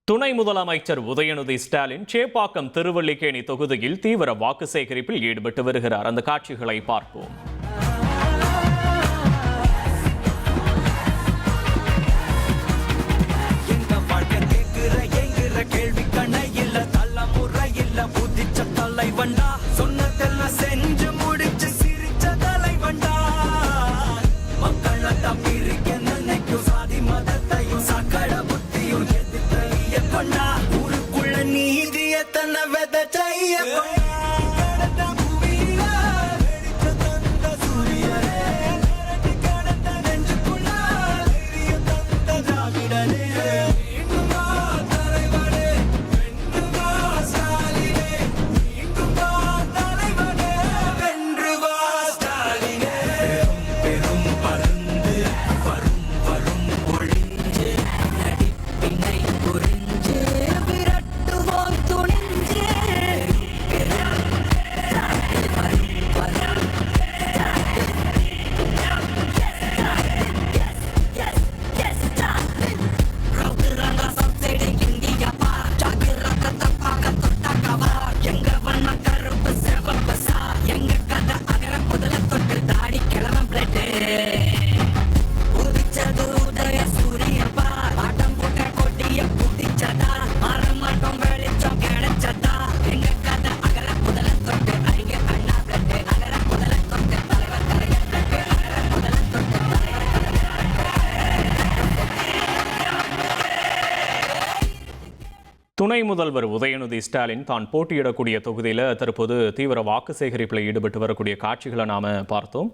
துணை முதலமைச்சர் உதயநிதி ஸ்டாலின் சேப்பாக்கம் திருவல்லிக்கேணி தொகுதியில் தீவிர வாக்கு சேகரிப்பில் ஈடுபட்டு வருகிறார். அந்த காட்சிகளை பார்ப்போம். துணை முதல்வர் உதயநிதி ஸ்டாலின் தான் போட்டியிடக்கூடிய தொகுதியில் தற்போது தீவிர வாக்கு சேகரிப்பில் ஈடுபட்டு வரக்கூடிய காட்சிகளை நாம பார்த்தோம்.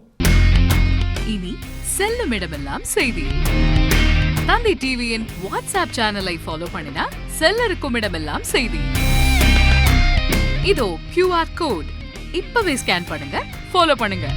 இனி செல்லும் இடமெல்லாம் செய்தி. தந்தை டிவியின் வாட்ஸ்அப் சேனலை ஃபாலோ பண்ணினா செல்ல இருக்கும் இடமெல்லாம் செய்தி. இதோ QR கோட் இப்பவே ஸ்கேன் பண்ணுங்க, ஃபாலோ பண்ணுங்க.